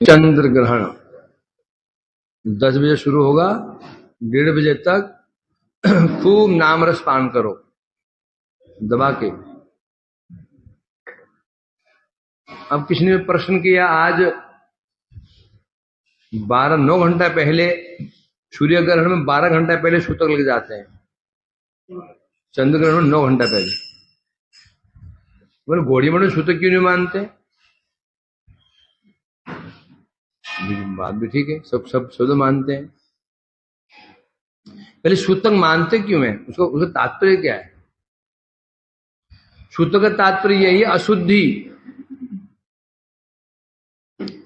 चंद्र ग्रहण 10 बजे शुरू होगा, 1:30 बजे तक खूब नाम रस पान करो दबा के। अब किसी ने प्रश्न किया, आज 9 घंटा पहले सूर्य ग्रहण में 12 घंटा पहले सूतक लग जाते हैं, चंद्र ग्रहण में 9 घंटा पहले। बोले घोड़ी में सूतक क्यों नहीं मानते? बात भी ठीक है, सब मानते हैं। पहले सूतक मानते क्यों है? उसका तात्पर्य क्या है? सूतक का तात्पर्य यही है, अशुद्धि।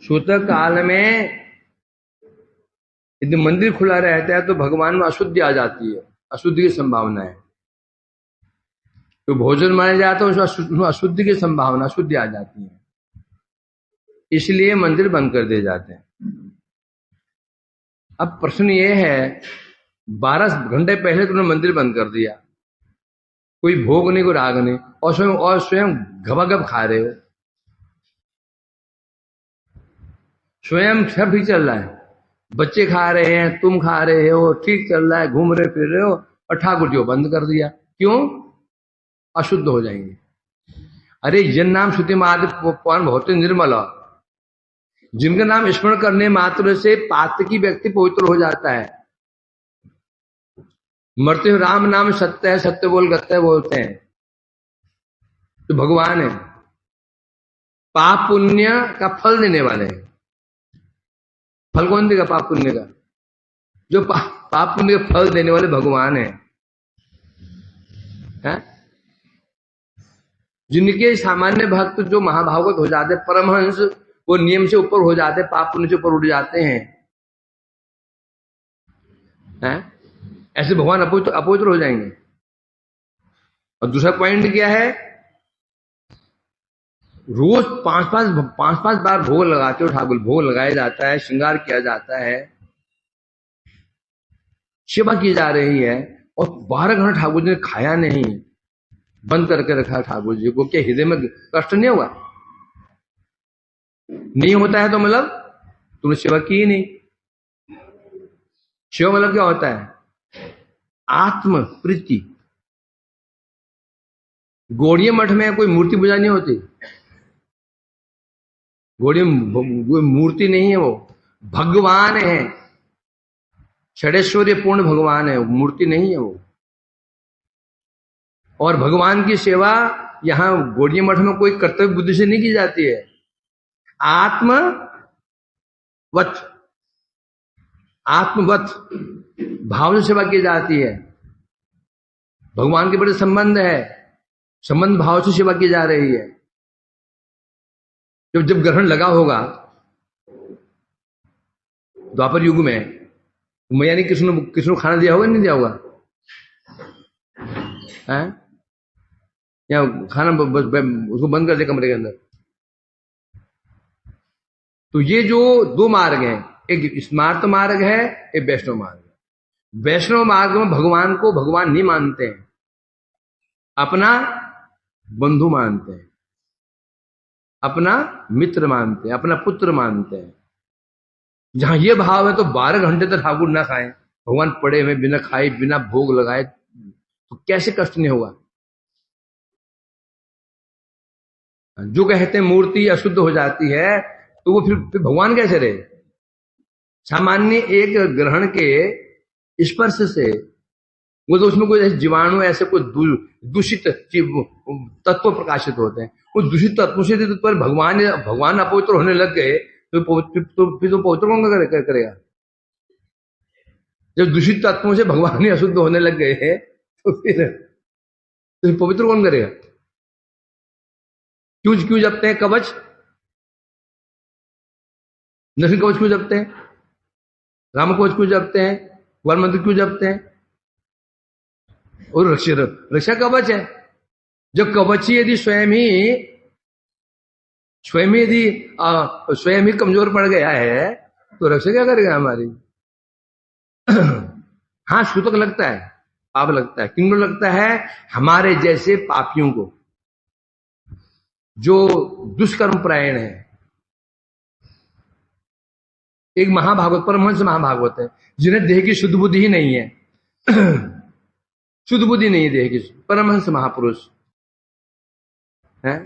सूतक काल में यदि मंदिर खुला रहता है तो भगवान में अशुद्धि आ जाती है, अशुद्धि की संभावना है। तो भोजन माना जाता है उसमें अशुद्धि की संभावना, अशुद्धि आ जाती है, इसलिए मंदिर बंद कर दिए जाते हैं। अब प्रश्न ये है, 12 घंटे पहले तुमने मंदिर बंद कर दिया, कोई भोग नहीं, कोई राग नहीं, और स्वयं घबाघब खा रहे हो, स्वयं सब भी चल रहा है, बच्चे खा रहे हैं, तुम खा रहे हो, ठीक चल रहा है, घूम रहे फिर रहे हो, और ठाकुर जी को बंद कर दिया। क्यों? अशुद्ध हो जाएंगे। अरे जन नाम श्रुति मार्ग पवन बहुत निर्मल, जिनका नाम स्मरण करने मात्र से पात्र की व्यक्ति पवित्र हो जाता है। मरते हुए राम नाम सत्य है, सत्य बोल गत्य बोलते हैं, तो भगवान है, पाप पुण्य का फल देने वाले हैं। फल कौन देगा पाप पुण्य का? जो पाप पुण्य का फल देने वाले भगवान है। जिनके सामान्य भक्त जो महाभागवत हो जाते, परमहंस, वो नियम से ऊपर हो जाते, पाप पुण्य से ऊपर उठ जाते हैं, ऐसे भगवान अपवित्र हो जाएंगे। और दूसरा पॉइंट क्या है, रोज 5-5 बार भोग लगाते हो ठाकुर, भोग लगाया जाता है, श्रृंगार किया जाता है, सेवा की जा रही है, और 12 घंटे ठाकुर जी ने खाया नहीं, बंद करके रखा ठाकुर जी को। क्या हृदय में कष्ट नहीं हुआ? नहीं होता है तो मतलब तुमने सेवा की ही नहीं। सेवा मतलब क्या होता है? आत्म प्रीति। गौड़िया मठ में कोई मूर्ति पूजा नहीं होती, गौड़िया मूर्ति नहीं है, वो भगवान है, षडेश्वर्य पूर्ण भगवान है, मूर्ति नहीं है वो। और भगवान की सेवा यहां गौड़िया मठ में कोई कर्तव्य बुद्धि से नहीं की जाती है, आत्मवत भाव से सेवा की जाती है। भगवान के बड़े संबंध है, संबंध भाव से सेवा की जा रही है। जब ग्रहण लगा होगा द्वापर युग में, मैया ने किसने खाना दिया होगा, नहीं दिया होगा? या खाना उसको बंद कर दे कमरे के अंदर। तो ये जो 2 मार्ग हैं, एक स्मार्त मार्ग है, एक वैष्णव मार्ग है। वैष्णव मार्ग में भगवान को भगवान नहीं मानते हैं, अपना बंधु मानते हैं, अपना मित्र मानते हैं, अपना पुत्र मानते हैं। जहां ये भाव है तो 12 घंटे तक ठाकुर ना खाए, भगवान पड़े हुए बिना खाए बिना भोग लगाए, तो कैसे कष्ट नहीं होगा? जो कहते हैं मूर्ति अशुद्ध हो जाती है, तो वो फिर भगवान कैसे रहे? सामान्य एक ग्रहण के स्पर्श से, वो तो उसमें कोई जीवाणु, ऐसे कोई दूषित तत्व प्रकाशित होते हैं, उस दूषित तत्वों से पर भगवान अपवित्र होने लग गए, तो फिर तो पवित्र कौन करेगा? जब दूषित तत्वों से भगवान ही अशुद्ध होने लग गए हैं, तो फिर पवित्र कौन करेगा? क्यों जपते हैं कवच? नरसिंह कवच क्यों जपते हैं? राम कवच क्यों जपते हैं? वन मंत्र क्यों जपते हैं? और रक्षा कवच है। जब कवच ही यदि स्वयं ही कमजोर पड़ गया है, तो रक्षा क्या करेगा हमारी? हाँ, सूतक लगता है, पाप लगता है। किनको लगता है? हमारे जैसे पापियों को, जो दुष्कर्म प्रायण है, एक महाभागवत, परमहंस महाभागवत है, जिन्हें देह की शुद्ध बुद्धि ही नहीं है। शुद्ध बुद्धि नहीं है देह की, परमहंस महापुरुष है।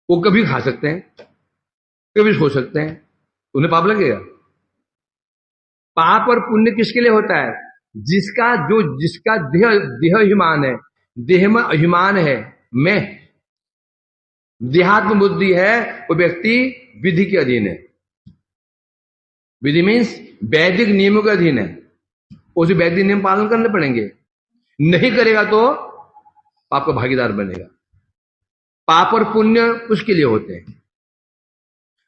वो कभी खा सकते हैं, कभी सो सकते हैं, उन्हें पाप लगेगा? पाप और पुण्य किसके लिए होता है? जिसका देह अभिमान है, देह में अभिमान है, मैं देहात्म बुद्धि है, वो व्यक्ति विधि के अधीन है। विधि मीन्स वैदिक नियमों के अधीन है, उसे वैदिक नियम पालन करने पड़ेंगे। नहीं करेगा तो पाप का भागीदार बनेगा। पाप और पुण्य उसके लिए होते हैं।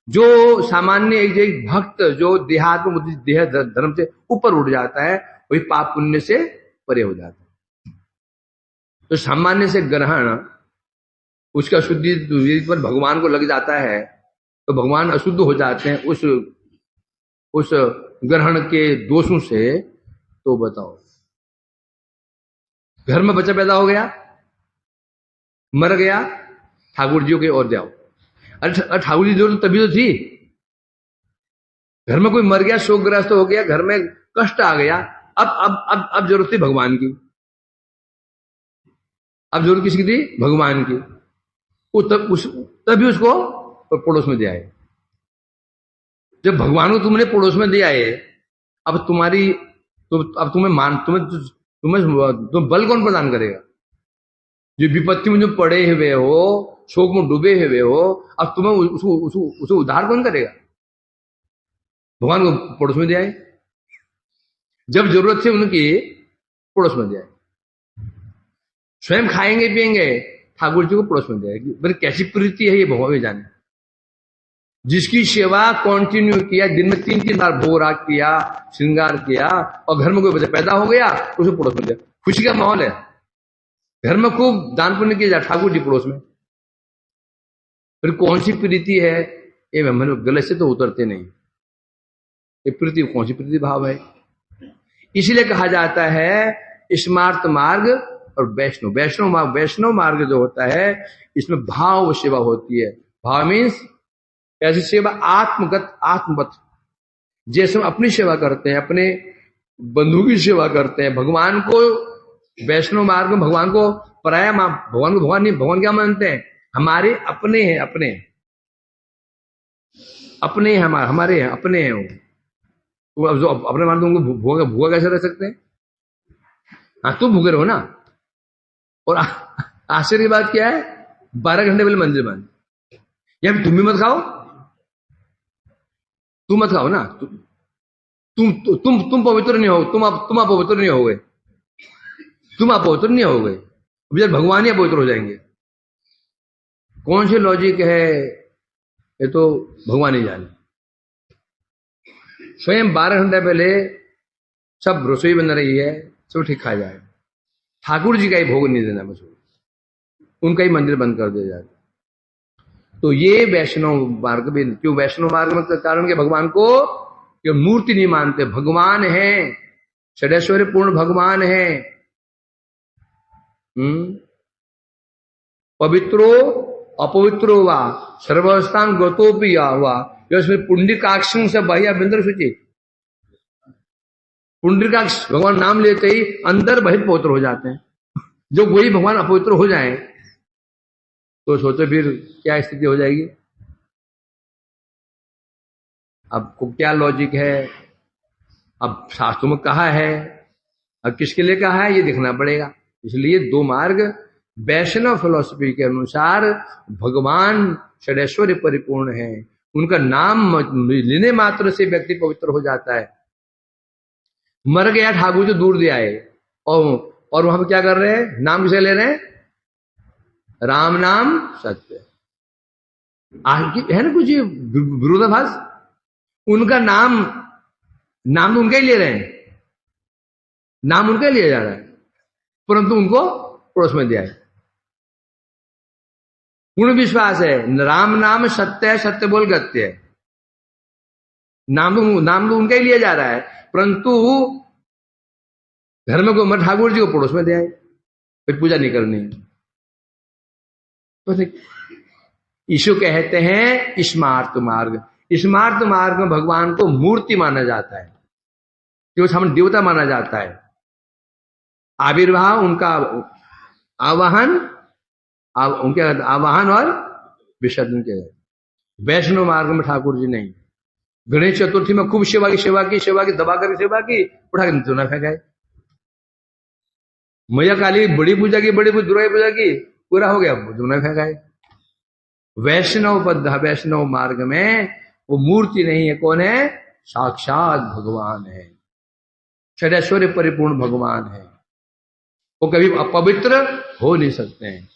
जो सामान्य एक भक्त जो देहात्म बुद्धि, देह धर्म से ऊपर उठ जाता है, वही पाप पुण्य से परे हो जाता है। तो सामान्य से ग्रहण उसका शुद्धि पर भगवान को लग जाता है, तो भगवान अशुद्ध हो जाते हैं उस ग्रहण के दोषों से। तो बताओ, घर में बच्चा पैदा हो गया, मर गया, ठाकुर जी के और जाओ। अरे ठाकुर जी जरूरत तभी तो थी। घर में कोई मर गया, शोकग्रस्त हो गया, घर में कष्ट आ गया, अब जरूरत थी भगवान की। अब जरूरत किसकी थी? भगवान की। वो तभी उसको पड़ोस में दिया है। जब भगवान को तुमने पड़ोस में दिया है, अब अब तुम्हें बल कौन प्रदान करेगा? जो विपत्ति में जो पड़े हुए हो, शोक में डूबे हुए हो, अब तुम्हें उसको उद्धार कौन करेगा? भगवान को पड़ोस में दिया है। जब जरूरत थी उनकी, पड़ोस में दिया है। स्वयं खाएंगे पिएंगे, ठाकुर जी को पड़ोस में दिया है। बड़ी कैसी प्रीति है ये भगवान ही जाने। जिसकी सेवा कंटिन्यू किया, दिन में 3-3 बार भोग राग किया, श्रृंगार किया, और घर में कोई बच्चा पैदा हो गया, उसे पड़ोस में दिया। खुशी का माहौल है, घर में खूब दान पुण्य किया, ठाकुर जी पड़ोस में। फिर कौन सी प्रीति है ये? हम गले से तो उतरते नहीं। ये प्रीति कौन सी प्रीति भाव है? इसीलिए कहा जाता है स्मार्त मार्ग और वैष्णव मार्ग जो होता है, इसमें भाव सेवा होती है। भाव मीन्स कैसी सेवा? आत्मवत। जैसे हम अपनी सेवा करते हैं, अपने बंधु की सेवा करते हैं, भगवान को वैष्णव मार्ग में भगवान को पराया भगवान को भगवान नहीं, भगवान क्या मानते हैं? हमारे अपने हैं, अपने हैं, हमारे हैं, अपने हैं। वो जो अपने मान तो उनको भूखा कैसे रह सकते हैं? हाँ, तुम भूखे रहो ना। और आश्चर्य की बात क्या है? 12 घंटे पहले मंदिर बंद। या तुम भी मत खाओ, तुम मत खाओ ना। तुम पवित्र नहीं हो, तुम अपवित्र नहीं होगे, तुम अपवित्र नहीं होगे, जब भगवान ही अपवित्र हो जाएंगे। कौन सी लॉजिक है ये? तो भगवान ही जाने। स्वयं 12 घंटे पहले सब रसोई बन रही है, सब ठीक खा जाए, ठाकुर जी का ही भोग नहीं देना, बस उनका ही मंदिर बंद कर दिया जाए। तो ये वैष्णव मार्ग भी क्यों? वैष्णव मार्ग में कारण के भगवान को क्यों मूर्ति नहीं मानते? भगवान है, षडैश्वर्य पूर्ण भगवान है। पवित्रो अपवित्रो वा सर्वस्थान गतोपि हुआ, पुंडरीकाक्ष से बाह्य अभ्यंतर सूची। पुंडरीकाक्ष भगवान नाम लेते ही अंदर बहिर् पवित्र हो जाते हैं। जो वही भगवान अपवित्र हो जाए तो सोचो फिर क्या स्थिति हो जाएगी। अब को क्या लॉजिक है? अब शास्त्रों में कहा है, अब किसके लिए कहा है ये देखना पड़ेगा। इसलिए 2 मार्ग वैष्णव फिलॉसफी के अनुसार भगवान षडैश्वर्य परिपूर्ण है, उनका नाम लेने मात्र से व्यक्ति पवित्र हो जाता है। मर गया ठाकुर जो दूर दे आए, और वहां पर क्या कर रहे हैं? नाम किसे ले रहे हैं? राम नाम सत्य है ना, कुछ विरोधाभास। उनका नाम तो उनका ही ले रहे हैं, नाम उनका ही लिया जा रहा है, परंतु उनको पड़ोस में दिया है। पूर्ण विश्वास है राम नाम सत्य है, सत्य बोल गत्य है। नाम तो उनका ही लिया जा रहा है, परंतु घर में कोई ठाकुर जी को पड़ोस में दिया है, फिर पूजा नहीं करनी। तो ईशु कहते हैं स्मार्त मार्ग। स्मार्त मार्ग में भगवान को मूर्ति माना जाता है, जो हम देवता माना जाता है। आविर्भाव उनका आवाहन, उनके आवाहन और विसर्जन किया जाता है। वैष्णव मार्ग में ठाकुर जी नहीं। गणेश चतुर्थी में खूब सेवा की दबा करके सेवा की, उठा के चूना फेंकाए। मैया काली बड़ी पूजा की, दुर्गा पूजा की, पूरा हो गया, चूना फेंकाए। वैष्णव मार्ग में वो मूर्ति नहीं है, कौन है? साक्षात भगवान है, षडैश्वर्य परिपूर्ण भगवान है। वो कभी अपवित्र हो नहीं सकते हैं।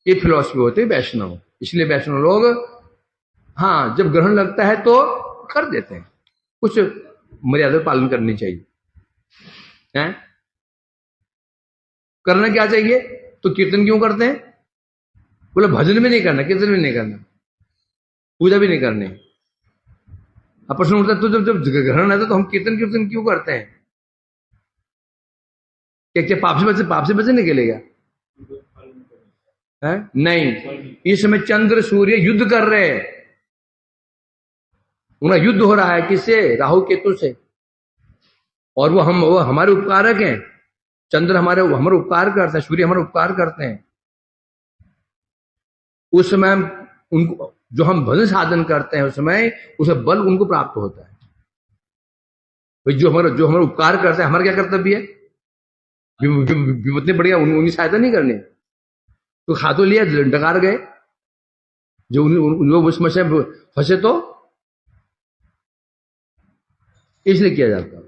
ये फिलॉसफी होती है वैष्णव। इसलिए वैष्णव लोग हाँ जब ग्रहण लगता है तो कर देते हैं, कुछ मर्यादा पालन करनी चाहिए है? करना क्या चाहिए? तो कीर्तन क्यों करते हैं? बोले भजन भी नहीं करना, कीर्तन भी नहीं करना, पूजा भी नहीं करनी। अब प्रश्न उठता तो जब ग्रहण है तो हम कीर्तन क्यों करते हैं? क्या पाप से बचे निकलेगा? है नहीं। इस समय चंद्र सूर्य युद्ध कर रहे हैं, उनका युद्ध हो रहा है किससे? राहु केतु से। और वो हमारे उपकारक हैं। चंद्र हमारे उपकार करते हैं, सूर्य हमारे उपकार करते हैं। उस समय उनको जो हम भजन साधन करते हैं, उस समय उसे बल उनको प्राप्त होता है। भाई जो हमारा उपकार करते हैं, हमारा क्या कर्तव्य है? विपत्ति बढ़िया उनकी सहायता नहीं करनी। तो खा तो लिया, डकार गए, जो उसमें से फंसे तो इसलिए किया जाता है।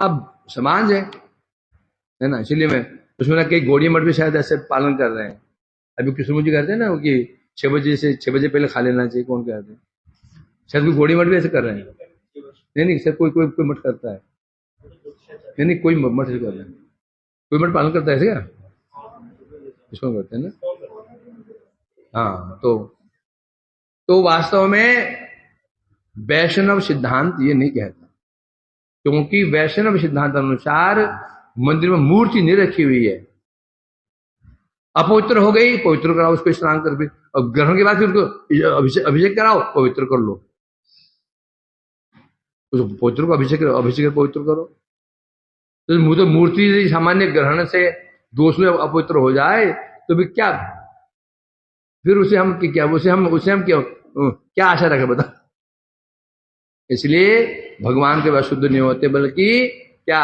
अब समाज है ना, इसलिए मैं उसमें कई गौड़ी मठ भी शायद ऐसे पालन कर रहे हैं। अभी कृष्ण जी कहते हैं ना कि 6 बजे पहले खा लेना चाहिए, कौन कहते हैं? शायद कोई गौड़ी मठ भी ऐसे कर रहे हैं। नहीं सर, कोई मठ करता है। नहीं कोई मठ से कर रहे हैं, कोई मठ पालन करता है ऐसे क्या? इसको करते हैं ना। हाँ तो वास्तव में वैष्णव सिद्धांत ये नहीं कहता, क्योंकि वैष्णव सिद्धांत अनुसार मंदिर में मूर्ति नहीं रखी हुई है। अपवित्र हो गई, पवित्र कराओ उसको, स्नान कर, फिर और ग्रहण के बाद फिर उसको अभिषेक कराओ, पवित्र कर लो उसको, पवित्र को अभिषेक पवित्र करो। तो मूर्ति सामान्य ग्रहण से दोष में अपवित्र हो जाए तो भी क्या, फिर उसे हम क्या आशा रखें बता? इसलिए भगवान के शुद्ध नहीं होते, बल्कि क्या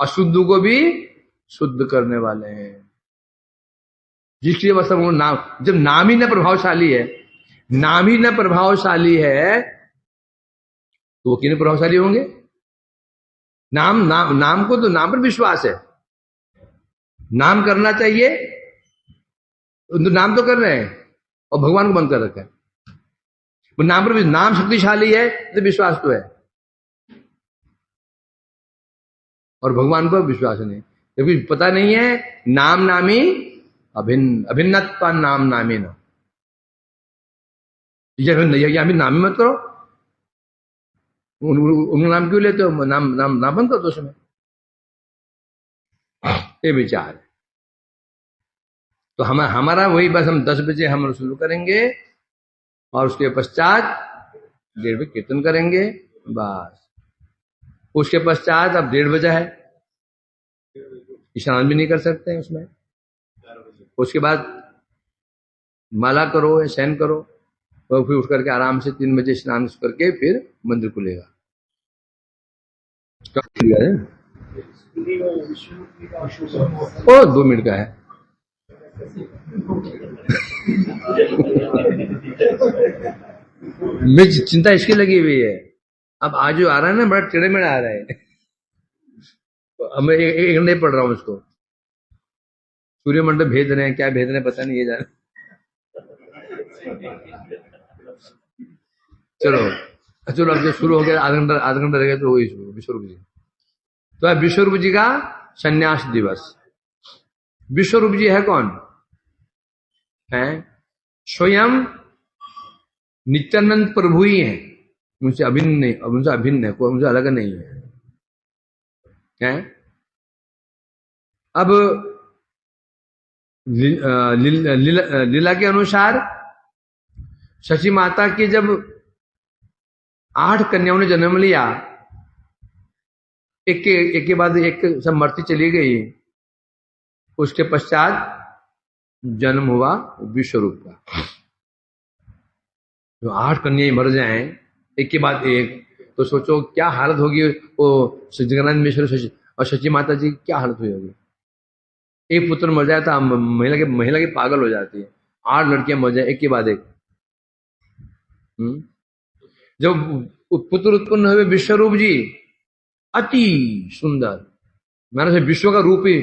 अशुद्ध को भी शुद्ध करने वाले हैं। जिसकी अवस्था वो नाम, जब नाम ही न प्रभावशाली है तो वो कितने प्रभावशाली होंगे? नाम को तो नाम पर विश्वास है, नाम करना चाहिए तो नाम तो कर रहे हैं और भगवान को बंद कर रखा है। नाम पर भी, नाम शक्तिशाली है तो विश्वास तो है, और भगवान पर विश्वास नहीं, क्योंकि पता नहीं है नाम नामी अभिन्नत्व नाम नामी न। यहां भी नामी मत करो, उनका नाम क्यों लेते हो? नाम बंद कर दो उसमें। ये विचार है। तो हमारा वही बस, हम 10 बजे हम शुरू करेंगे और उसके पश्चात 1:30 बजे कीर्तन करेंगे बस। उसके पश्चात अब 1:30 बजे है, स्नान भी नहीं कर सकते हैं उसमें। उसके बाद माला करो या शयन करो, तो फिर उठ करके आराम से 3 बजे स्नान करके फिर मंदिर खुलेगा। ओ 2 मिनट का है। मुझे चिंता इसकी लगी हुई है, अब आज जो आ रहा है ना, बड़ा टेढ़े मेढ़े आ रहा है। मैं एक नहीं पढ़ रहा हूं उसको, सूर्य मंडल भेज रहे हैं, क्या भेज रहे हैं पता नहीं, ये जाने। चलो अब जो शुरू हो गया, आधा घंटा रहेगा तो वही विश्वरूप जी। तो है विश्वरूप जी का संन्यास दिवस। विश्वरूप जी है कौन? है स्वयं नित्यानंद प्रभु ही है, उनसे अभिन्न नहीं, कोई उनसे अलग नहीं है। अब लीला के अनुसार शची माता की जब 8 कन्याओं ने जन्म लिया, एक के बाद एक सब मरती चली गई। उसके पश्चात जन्म हुआ विश्वरूप का। जो 8 कन्याएं मर जाएं एक के बाद एक, तो सोचो क्या हालत होगी वो जगन्नाथ मिश्र और शची माता जी क्या हालत हुई होगी। एक पुत्र मर जाए तो महिला की पागल हो जाती है। 8 लड़कियां मर जाए एक के बाद एक। जब पुत्र उत्पन्न हुए विश्वरूप जी, अति सुंदर, मानो विश्व का रूप ही,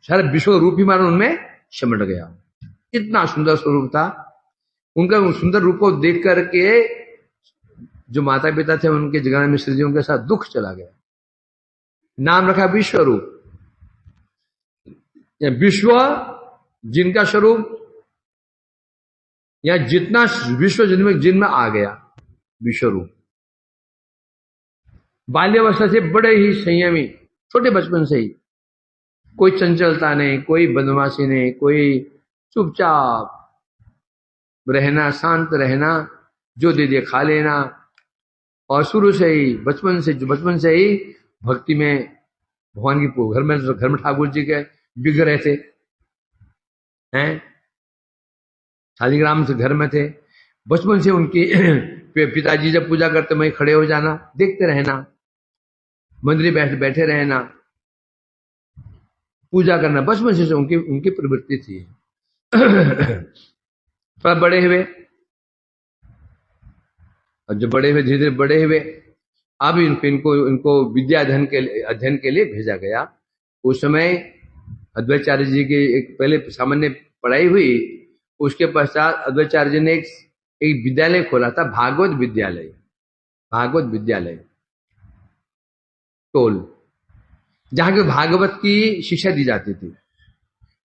सारा विश्व का रूप ही मानो उनमें सिमट गया। इतना सुंदर स्वरूप था उनका। सुंदर रूप को देख करके जो माता पिता थे उनके, जगन्नाथ मिश्र जी, उनके साथ दुख चला गया। नाम रखा विश्वरूप। विश्व जिनका स्वरूप, या जितना विश्व जिनमें आ गया विश्वरूप। बाल्यावस्था से बड़े ही संयमी, छोटे बचपन से ही, कोई चंचलता नहीं, कोई बदमाशी नहीं, कोई चुपचाप रहना, शांत रहना, जो दे दिया खा लेना। और शुरू से ही बचपन से ही भक्ति में, भगवान की घर में ठाकुर जी के बिग रहे थे हैं, शालीग्राम से घर में थे। बचपन से उनकी पिताजी जब पूजा करते वहीं खड़े हो जाना, देखते रहना, मंदिर बैठे रहना, पूजा करना, बचपन से उनकी प्रवृत्ति थी। थोड़ा बड़े हुए, और जब बड़े हुए, धीरे धीरे बड़े हुए, अब इनको विद्या अध्ययन के लिए भेजा गया। उस समय अद्वैताचार्य जी की एक पहले सामान्य पढ़ाई हुई, उसके पश्चात अद्वैताचार्य जी ने एक विद्यालय खोला था, भागवत विद्यालय टोल, जहां के भागवत की शिक्षा दी जाती थी।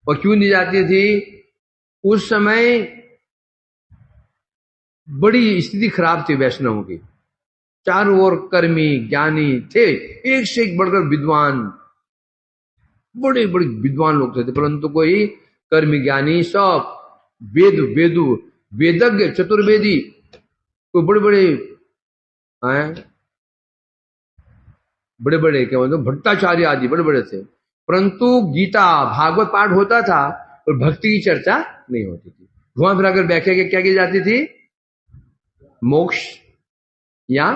और क्यों दी जाती थी? उस समय बड़ी स्थिति खराब थी वैष्णवों की। चारों ओर कर्मी ज्ञानी थे, एक से एक बढ़कर विद्वान, बड़े बड़े विद्वान लोग थे, परंतु कोई कर्मी ज्ञानी, सब वेदज्ञ चतुर्वेदी, कोई बड़े बड़े क्या मतलब भट्टाचार्य आदि बड़े बड़े थे, परंतु गीता भागवत पाठ होता था और भक्ति की चर्चा नहीं होती थी। घुमा फिरा कर व्याख्या क्या की जाती थी? मोक्ष या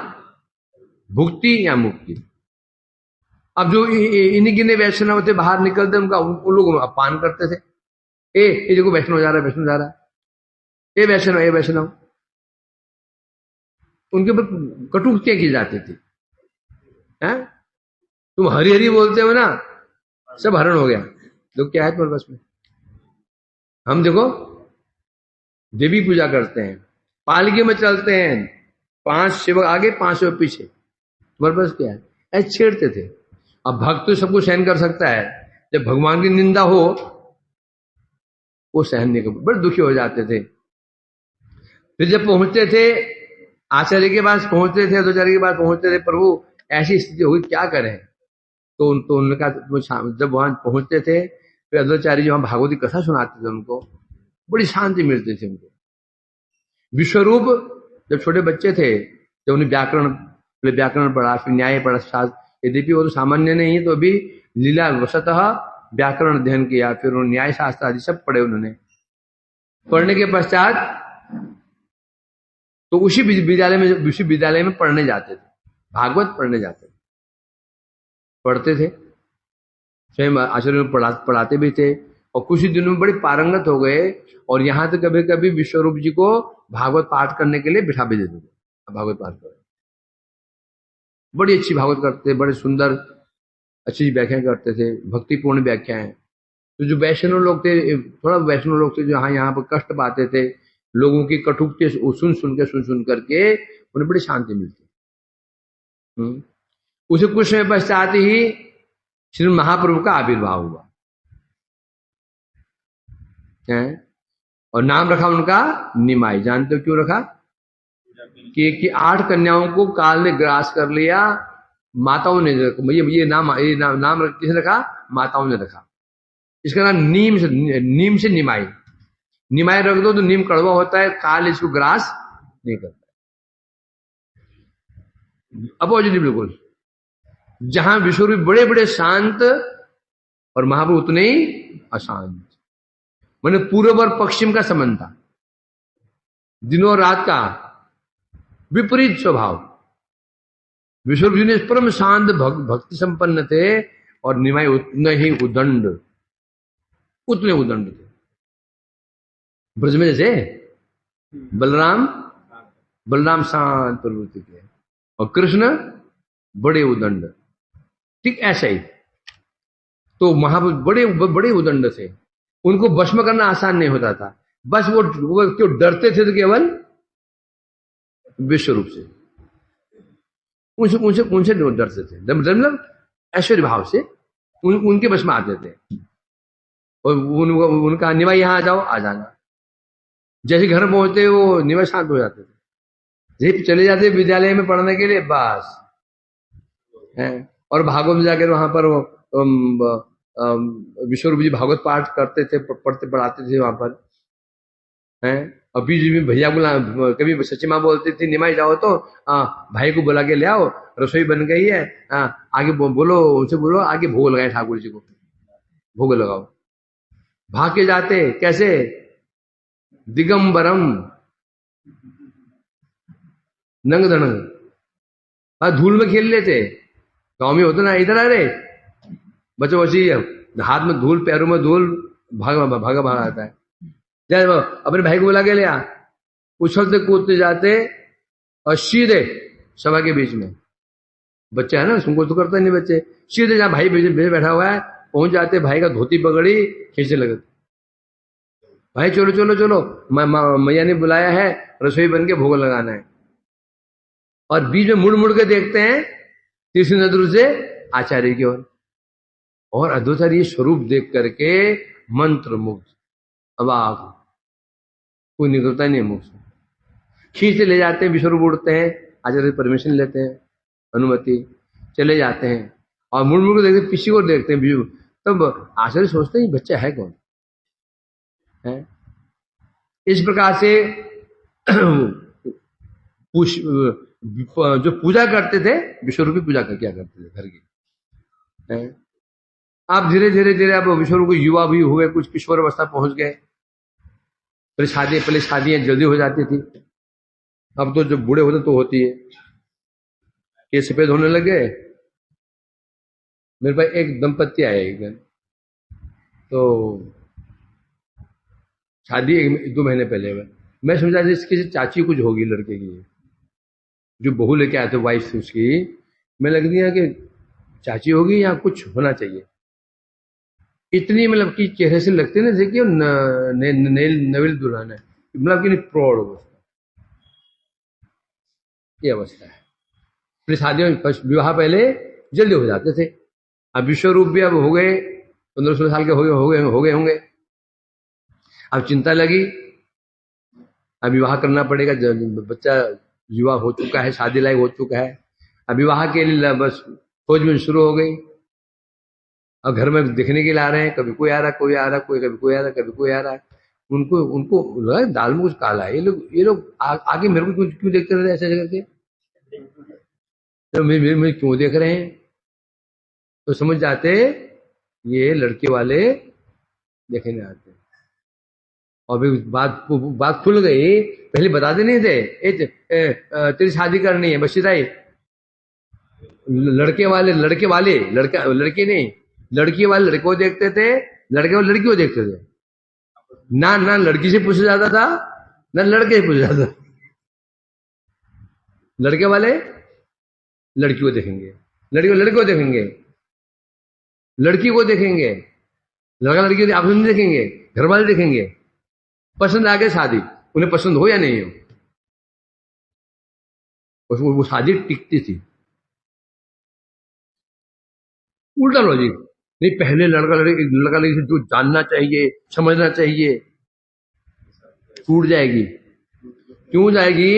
भुक्ति या मुक्ति। अब जो इन्हीं गिने वैष्णव थे, बाहर निकलते उन लोग अपमान करते थे। ये देखो वैष्णव जा रहा है, ये वैष्णव, उनके ऊपर कटुक्तियां की जाती थी। हैं? तुम हरि हरि बोलते हो ना, सब हरण हो गया। लोग क्या है तुम्हारे पास में? हम देखो देवी पूजा करते हैं, पालकी में चलते हैं, 5 सेवक आगे 5 सेवक पीछे, तुम्हारे पास क्या है? ऐसे छेड़ते थे। अब भक्त तो सबको सहन कर सकता है, जब भगवान की निंदा हो वो सहन नहीं कर, बड़े दुखी हो जाते थे। फिर जब पहुंचते थे आचार्य के पास, पहुंचते थे अद्वैताचार्य के पास पहुंचते थे, प्रभु ऐसी स्थिति होगी क्या करें? तो उन्होंने कहा, जब वहां पहुंचते थे फिर अद्वैताचार्य जी वहां भागवती कथा सुनाते थे, उनको बड़ी शांति मिलती थी उनको। विश्वरूप जब छोटे बच्चे थे, जब उन्हें व्याकरण पढ़ा, फिर न्याय पढ़ा, शास्त्र, यद्यपि वो तो सामान्य नहीं है तो भी लीला वशतः व्याकरण अध्ययन किया, फिर उन्होंने न्याय शास्त्र आदि सब पढ़े। उन्होंने पढ़ने के पश्चात तो उसी विद्यालय में पढ़ने जाते थे, भागवत पढ़ने जाते थे, पढ़ते थे, स्वयं आचार्य में पढ़ाते भी थे। और कुछ ही दिनों में बड़े पारंगत हो गए, और यहां तो कभी कभी विश्वरूप जी को भागवत पाठ करने के लिए बिठा भी देते थे। भागवत पाठ कर बड़ी अच्छी भागवत करते थे, बड़े सुंदर अच्छी व्याख्या करते थे, भक्तिपूर्ण व्याख्याएं। तो जो वैष्णव लोग थे, थोड़ा वैष्णव लोग थे जो यहाँ पर कष्ट पाते थे, लोगों की कटुक्ति सुन करके उन्हें बड़ी शांति मिलती। उसे कुछ समय पश्चात ही श्री महाप्रभु का आविर्भाव हुआ है, और नाम रखा उनका निमाई। जानते हो क्यों रखा? कि 8 कन्याओं को काल ने ग्रास कर लिया, माताओं ने ये नाम किसने रखा? माताओं ने रखा। इसका नाम नीम से निमाई। निमाय रख दो तो नीम कड़वा होता है, काल इसको ग्रास नहीं करता। अपोजिट बिल्कुल। जहां विश्वरूप बड़े बड़े शांत और महाप्रभु उतने ही अशांत, मैंने पूर्व और पश्चिम का संबंध था, दिनों और रात का विपरीत स्वभाव। विश्वरूप जी ने परम शांत भक्ति संपन्न थे और निमाय उतने ही उदंड थे। ब्रज में जैसे बलराम शांत प्रवृत्ति के और कृष्ण बड़े उदंड, ठीक ऐसा ही। तो महाप्रभु बड़े उदंड थे, उनको भस्म करना आसान नहीं होता था। बस वो क्यों डरते थे तो केवल विश्व रूप से, उनसे डरते थे, मतलब ऐश्वर्य भाव से उनके बस में आते थे। और उनका निवाई यहां आ जाओ, आ जाना। जैसे घर पहुंचते वो निवाई शांत हो जाते थे, जैसे चले जाते विद्यालय में पढ़ने के लिए बस है। और भागवत में जाकर वहां पर विश्वरूप जी भागवत पाठ करते थे, पढ़ाते थे वहां पर है। और बीच में भैया बुला, कभी सची माँ बोलती थी निमाई जाओ तो भाई को बुला के ले आओ, रसोई बन गई है, आगे बोलो, उनसे बोलो आगे भोग लगाए, ठाकुर जी को भोग लगाओ। भाग के जाते कैसे, दिगंबरम नंग दणंग, धूल में खेल लेते। गांव में होता ना, इधर आ रे बच्चों, बच्ची हाथ में धूल, पैरों में धूल, भागा आता है। जब अपने भाई को बुला के लिया, उछलते कूदते जाते और सीधे सभा के बीच में, बच्चा है ना, सुनको तो करता नहीं बच्चे, सीधे जहां भाई बैठा हुआ है पहुंच जाते, भाई का धोती पकड़ी खींचने लगे, भाई चलो चलो चलो, मैया ने बुलाया है, रसोई बन के भोग लगाना है। और बीच में मुड़ मुड़ के देखते हैं तीसरी नजर से आचार्य की ओर, और अद्भुत ये स्वरूप देख करके मंत्र मुग्ध, अब आप कोई निकलता नहीं मुख से, खींच ले जाते हैं, विश्वरूप उड़ते हैं, आचार्य परमिशन लेते हैं, अनुमति, चले जाते हैं। और मुड़ मुड़ को देखते, पीछे को देखते हैं, तब आचार्य सोचते हैं बच्चा है कौन है। इस प्रकार से जो पूजा करते थे, विश्वरूप की पूजा क्या करते थे घर की। आप धीरे धीरे अब विश्वरूप को युवा भी हुए, कुछ किशोर अवस्था पहुंच गए, पहले शादियां जल्दी हो जाती थी, अब तो जब बूढ़े होते तो होती है। ये सफेद होने लगे। मेरे पास एक दंपत्ति आया एक दिन, तो शादी 1-2 महीने पहले में, मैं समझा इसकी चाची कुछ होगी लड़के की, जो बहू लेके आए थे, वाइफ थी उसकी, मैं लग दिया कि चाची होगी या कुछ होना चाहिए। इतनी मतलब कि चेहरे से लगते ना देखिए नवील दुल्हन है, मतलब कि प्रौढ़ अवस्था, ये अवस्था है। फिर शादियों विवाह पहले जल्दी हो जाते थे। अब विश्वरूप भी अब हो गए 15-16 साल के हो गए होंगे। अब चिंता लगी, अब विवाह करना पड़ेगा, बच्चा युवा हो चुका है, शादी लायक हो चुका है। अब विवाह के लिए बस खोजबीन शुरू हो गई। अब घर में देखने के लिए आ रहे हैं, कभी कोई आ रहा, कोई आ रहा, कभी कोई आ रहा, कभी कोई आ रहा है। उनको लगा दाल में कुछ काला है। ये लोग आगे मेरे को क्यों देखते रहते ऐसे करके, तो मेरे क्यों देख रहे हैं, तो समझ जाते ये लड़के वाले देखने आते। और फिर बात खुल गई, पहले बताते नहीं थे तेरी शादी करनी है, बस ही लड़के वाले लड़के नहीं, लड़की वाले लड़के को देखते थे, लड़के वाले लड़की को देखते थे। ना लड़की से पूछा जाता था, ना लड़के से पूछा जाता। लड़के वाले लड़की को देखेंगे, लड़के को देखेंगे, लड़की को देखेंगे, लड़का लड़की को आपस में देखेंगे, घर वाले देखेंगे, पसंद आ गए शादी, उन्हें पसंद हो या नहीं हो, वो शादी टिकती थी। उल्टा लॉजिक नहीं, पहले लड़का लड़की से जो जानना चाहिए, समझना चाहिए, टूट जाएगी। क्यों जाएगी?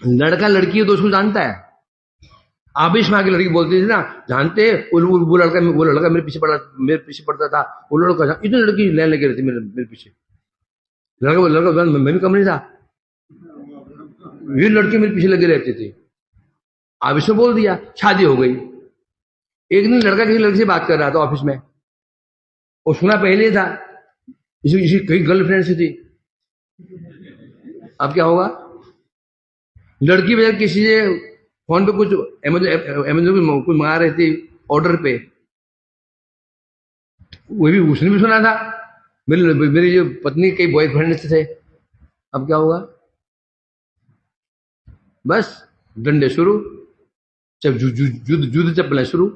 लड़का लड़की दोस्त को जानता है। आबिश माँ की लड़की बोलती थी ना, जानते वो लड़का मेरे पीछे पड़ता था, वो लड़का इतनी लड़की लेने लगे रहती मेरे पीछे। लड़का लड़का मैं भी कम नहीं था, ये लड़के मेरे पीछे लगे रहते थे। अब इसने बोल दिया, शादी हो गई। एक दिन लड़का किसी लड़की से बात कर रहा था ऑफिस में, और सुना पहले था इसी कई गर्लफ्रेंड से थी। अब क्या होगा, लड़की वजह किसी से फोन पे कुछ अमेजोन कुछ मंगा रही थी ऑर्डर पे, वो भी उसने भी सुना था, मेरी जो पत्नी कई बॉयफ्रेंड थे। अब क्या होगा, बस डंडे शुरू, युद्ध चप्पलें शुरू,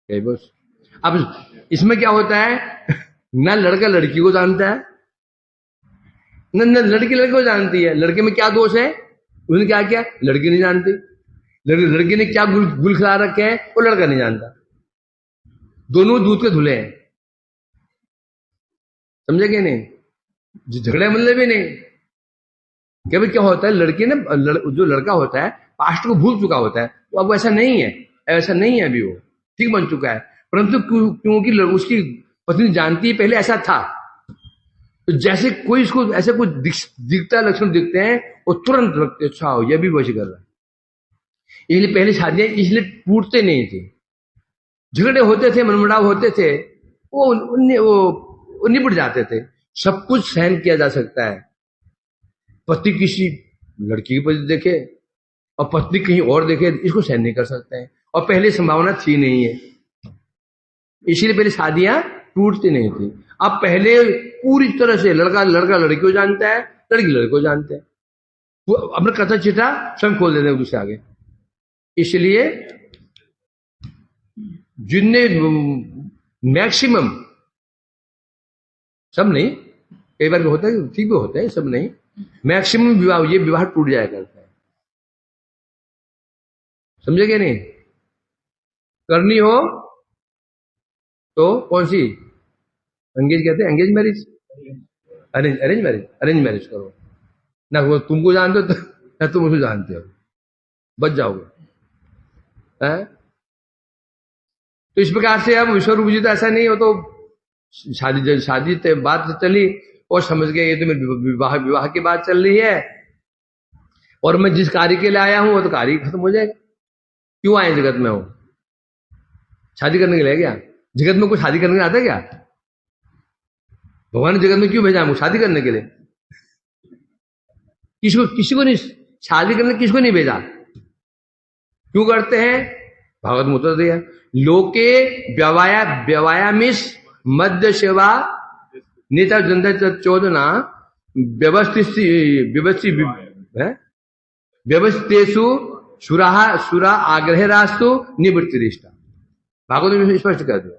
बस। अब इसमें क्या होता है, ना लड़का लड़की को जानता है, न लड़की लड़के को जानती है। लड़के में क्या दोष है, उसने क्या किया, लड़की नहीं जानती। लड़की ने क्या गुल खिला रखे हैं, वो लड़का नहीं जानता। दोनों दूध के धुले हैं, समझे कि नहीं? झगड़े मतलब ही नहीं। क्या भाई, क्या होता है, लड़की ने जो लड़का होता है पास्ट को भूल चुका होता है, तो अब ऐसा नहीं है, ऐसा नहीं है, अभी वो ठीक बन चुका है। परंतु क्योंकि उसकी पत्नी जानती है पहले ऐसा था, तो जैसे कोई इसको ऐसे कुछ दिखता है, लक्षण दिखते हैं, वो तुरंत लगते अच्छा हो यह भी वही कर रहा है। इसलिए पहले शादियां इसलिए टूटते नहीं थे, झगड़े होते थे, मनमुटाव होते थे, वो निपट जाते थे। सब कुछ सहन किया जा सकता है। पति किसी लड़की की पति देखे और पत्नी कहीं और देखे, इसको सहन नहीं कर सकते हैं, और पहले संभावना थी नहीं है, इसीलिए पहले शादियां टूटती नहीं थी। अब पहले पूरी तरह से लड़का लड़की को जानता है, लड़की लड़के को जानते हैं, वो अपना कथा चिटा स्वयं खोल देते हैं दूसरे आगे। इसलिए जिनने मैक्सिमम, सब नहीं, कई बार होता है ठीक भी होता है, सब नहीं, मैक्सिमम विवाह, ये विवाह टूट जाया करता है। समझे नहीं? करनी हो तो कौन सी, एंगेज कहते हैं, एंगेज मैरिज, अरेंज मैरिज करो ना, वो तुमको जानते हो ना तुम उसको जानते हो, बच जाओगे। तो इस प्रकार से अब विश्वरूप जी तो ऐसा नहीं हो, तो शादी बात चली और समझ गए ये तो मेरी विवाह की बात चल रही है, और मैं जिस कार्य के लिए आया हूं वो तो कार्य खत्म हो जाएगा। क्यों आए जगत में, हो शादी करने के लिए क्या? जगत में कोई शादी करने आता है क्या? भगवान ने जगत में क्यों भेजा हमको? शादी करने के लिए। किसी को नहीं शादी करने, किसको नहीं भेजा? क्यों करते हैं? भागवत में उत्तर दिया, लोके व्यवायामिष मध्य सेवा नेता जनता चोदना व्यवस्थितेषु सुरा आग्रह रास्तु निवृत्ति रिष्टा। भागवत में स्पष्ट कर दिया।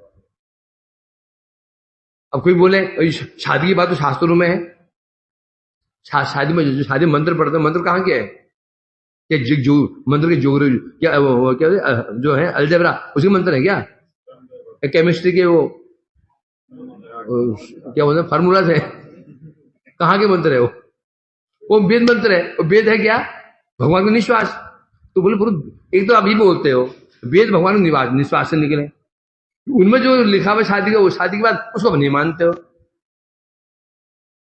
अब कोई बोले शादी की बात तो शास्त्रों में है, शादी में जो शादी मंत्र पढ़ते हैं, मंत्र कहाँ के है? क्या जो मंत्र के जोर क्या जो है अलजेब्रा, उसी मंत्र है क्या? केमिस्ट्री के वो क्या बोलते हैं फार्मूला है, कहाँ के मंत्र है वो वेद मंत्र है। वो वेद है क्या? भगवान का निश्वास। तो बोले एक तो आप ही बोलते हो वेद भगवान का निश्वास से निकले, उनमें जो लिखा हुआ शादी का, वो शादी के बाद उसको नहीं मानते हो,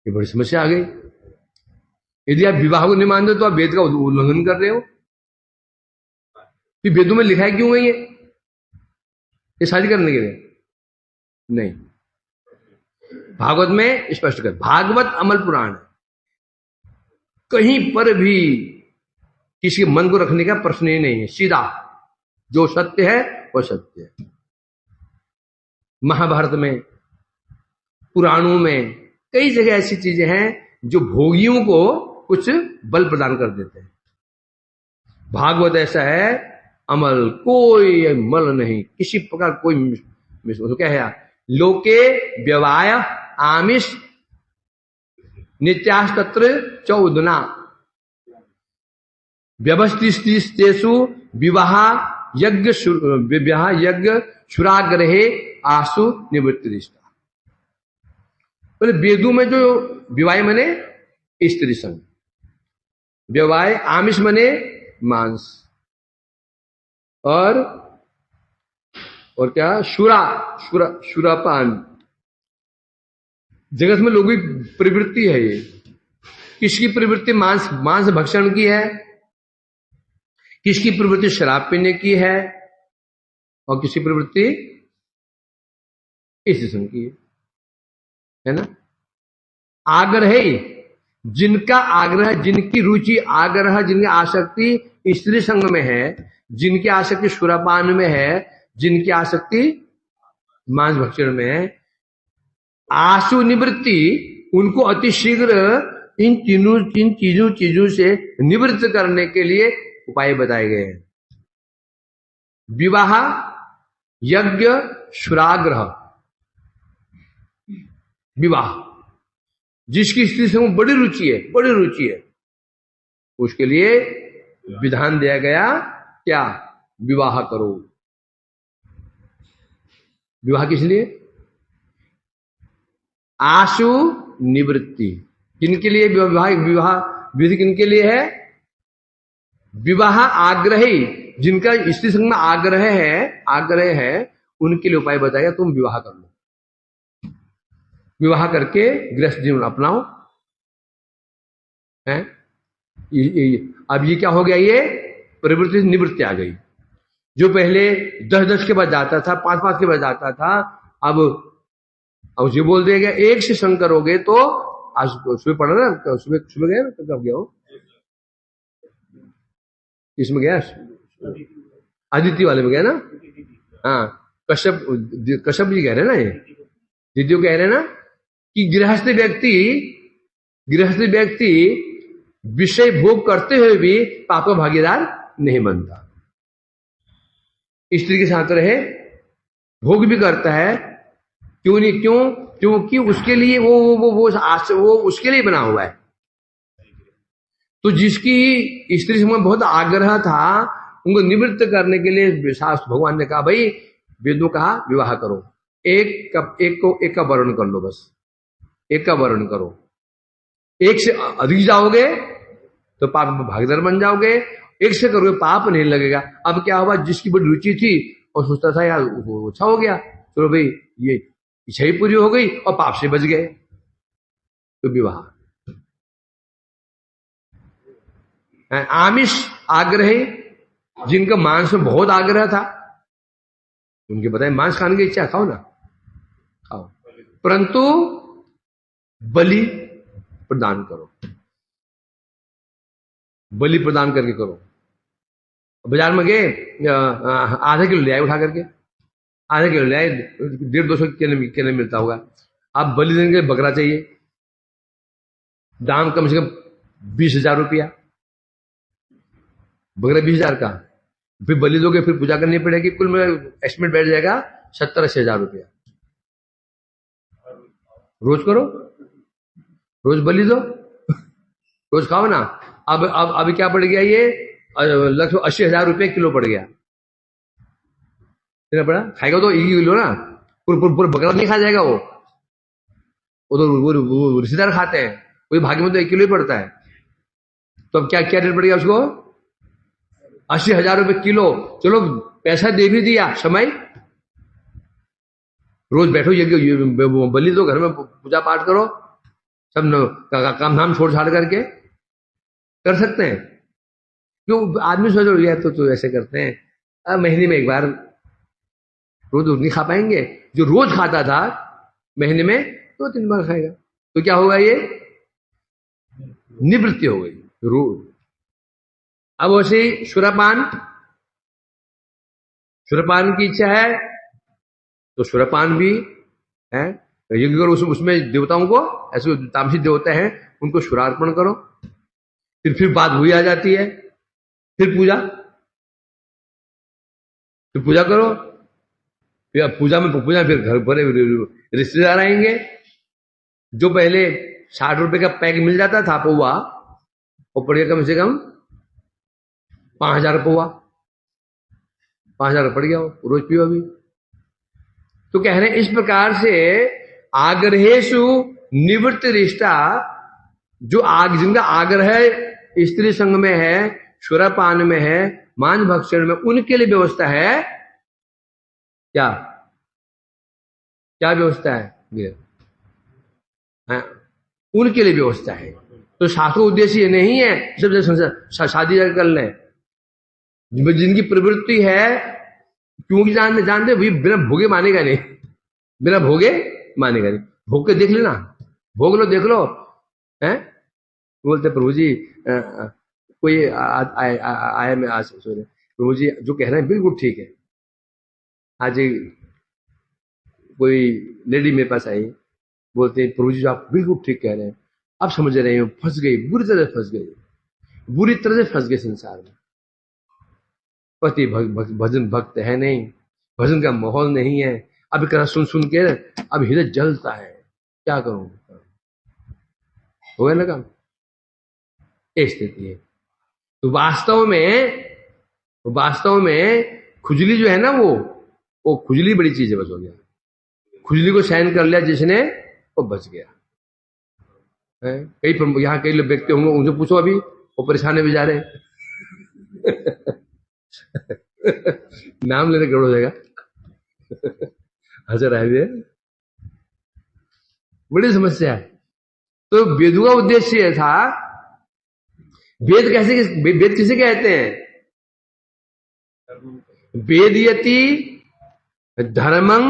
ये बड़ी समस्या आ गई। यदि आप विवाह को नहीं मानते हो तो आप वेद का उल्लंघन कर रहे हो। फिर वेदों में लिखा है क्यों है ये शादी करने के लिए? नहीं, भागवत में स्पष्ट कर, भागवत अमल पुराण है, कहीं पर भी किसी के मन को रखने का प्रश्न ही नहीं है, सीधा जो सत्य है वो सत्य है। महाभारत में, पुराणों में कई जगह ऐसी चीजें हैं जो भोगियों को कुछ बल प्रदान कर देते हैं। भागवत ऐसा है, अमल कोई मल नहीं, किसी प्रकार कोई तो क्या है, लोके व्यवाय आमिष नित्यास्तत्र चौदना व्यवस्थितेषु विवाह यज्ञ सुराग्रहे आसु निवृत्ति रिष्टा। बोले वेदों में जो विवाह मने स्त्री संग, विवाह आमिष मने मांस, और क्या, शुरापान, जगत में लोगों की प्रवृत्ति है ये। किसकी प्रवृत्ति मांस मांस भक्षण की है, किसकी प्रवृत्ति शराब पीने की है, और किसकी प्रवृत्ति इस किस्म की है ना। आग्रह, जिनका आग्रह, जिनकी रुचि आग्रह, जिनकी आसक्ति स्त्री संग में है, जिनकी आसक्ति सुरापान में है, जिनकी आसक्ति मांस भक्षण में है, आशु निवृत्ति, उनको अतिशीघ्र इन चीजों से निवृत्त करने के लिए उपाय बताए गए हैं। विवाह, यज्ञ, सुराग्रह। विवाह, जिसकी स्त्री से बड़ी रुचि है, उसके लिए विधान दिया गया क्या, विवाह करो। विवाह किस लिए, आशु निवृत्ति। किनके लिए विवाह, विवाह विधि किनके लिए है, विवाह आग्रही, जिनका स्त्री संग में आग्रह है, उनके लिए उपाय बताया, तुम विवाह कर लो, विवाह करके गृहस्थ जीवन अपनाओ। है अब ये क्या हो गया, ये प्रवृत्ति निवृत्ति आ गई। जो पहले 10-10 के बाद जाता था, 5-5 के बाद जाता था, अब ये बोल दिया गया एक से संग करोगे तो, आज सुबह पढ़ा ना, सुबह गया ना, कब गया हो, इसमें गया, आदित्य वाले में गया ना। हाँ, कश्यप जी कह रहे ना, ये दीदियों कह रहे ना कि गृहस्थ व्यक्ति विषय भोग करते हुए भी पाप भागीदार नहीं बनता। स्त्री के साथ रहे, भोग भी करता है, क्यों नहीं, क्योंकि उसके लिए वो उसके लिए बना हुआ है। तो जिसकी स्त्री से बहुत आग्रह था, उनको निवृत्त करने के लिए शास्त्र भगवान ने कहा, भाई वेदों कहा विवाह करो, एक का वर्ण कर लो, बस एक का वर्ण करो। एक से अधिक जाओगे तो पाप भागीदार बन जाओगे, एक से करोगे पाप नहीं लगेगा। अब क्या हुआ, जिसकी बड़ी रुचि थी और सोचता था यार वो अच्छा हो गया, चलो भाई ये इच्छा ही पूरी हो गई और पाप से बच गए, तो विवाह। आमिष आग्रही, जिनका मांस में बहुत आग्रह था, उनके बताए मांस खाने की इच्छा, खाओ ना, खाओ, परंतु बलि प्रदान करो, बलि प्रदान करके करो। बाजार में गए, आधा किलो ले आए उठा करके, आधा किलो ले आए, 150-200 केले मिलता होगा। आप बलि देने के लिए बकरा चाहिए, दाम कम से कम 20,000 रुपया, बकरा 20,000 का, फिर बलि दोगे, फिर पूजा करनी पड़ेगी, कुल में एस्टिमेट बैठ जाएगा 70-80 हजार रुपया। रोज करो, रोज बलि दो, रोज खाओ ना। अब अभी क्या पड़ गया, ये लगभग 80,000 रुपये किलो पड़ गया। कितना पड़ा, खाएगा तो 1 किलो ना, पूरा बकरा नहीं खा जाएगा वो तो रिश्तेदार खाते हैं, कोई भाग्य में तो 1 किलो ही पड़ता है। तो अब क्या रेट पड़ गया उसको, 80,000 रुपये किलो। चलो पैसा दे भी दिया, समय रोज बैठो, ये बलि दो, घर में पूजा पाठ करो, सब काम धाम छोड़ छाड़ करके कर सकते हैं। क्यों आदमी सोच रहा है तो ऐसे करते हैं, अब महीने में एक बार, रोज नहीं खा पाएंगे। जो रोज खाता था महीने में 2-3 बार खाएगा, तो क्या होगा, ये निवृत्ति हो गई रोज। अब वैसे सुरापान की इच्छा है तो सुरापान भी है, यज्ञ करो, उसमें देवताओं को, ऐसे तामसिक देवता हैं उनको सुरार्पण करो, फिर बात हुई आ जाती है, फिर पूजा करो, फिर पूजा में फिर घर भरे रिश्तेदार आएंगे। जो पहले 60 रुपए का पैक मिल जाता था पौवा, वो पड़ गया कम से कम 5,000 पौवा, 5,000 पड़ गया, रोज पियो अभी। तो कह रहे हैं इस प्रकार से आग्रहेशु निवृत्त रिष्टा, जो जिनका आग्रह स्त्री संग में है, सुरापान में है, मांस भक्षण में, उनके लिए व्यवस्था है क्या व्यवस्था है, है, उनके लिए व्यवस्था है। तो शास्त्र उद्देश्य ये नहीं है सब शादी कर लें। जिनकी प्रवृत्ति है, क्योंकि जानते वही बिना भोगे मानेगा नहीं, बिना भोगे मानेगा नहीं। भोग के देख लेना, भोग लो, देख लो। हैं, बोलते प्रभु जी कोई आया, मैं आज सोच रहे प्रभु जी जो कह रहे हैं बिल्कुल ठीक है। आज कोई लेडी मेरे पास आई, बोलते हैं प्रभु जी जो आप बिल्कुल ठीक कह रहे हैं, आप समझ रहे हो, फंस गई, बुरी तरह फंस गई, बुरी तरह से फंस गए संसार में। पति भजन भक्त है नहीं, भजन का माहौल नहीं है। अब करा सुन सुन के अब हृदय जलता है, क्या करूं, हो गया ना काम, ये स्थिति है। तो वास्तव में खुजली जो है ना, वो खुजली बड़ी चीज है। बस हो गया, खुजली को सहन कर लिया जिसने, वो बच गया। कई यहाँ कई लोग व्यक्ति होंगे, उनसे पूछो अभी वो परेशान है बेचारे नाम लेने गड़बड़ हो जाएगा हंस रहा है, बड़ी समस्या है। तो वेद का उद्देश्य यह था, वेद किसे कहते हैं? वेदयति धर्मं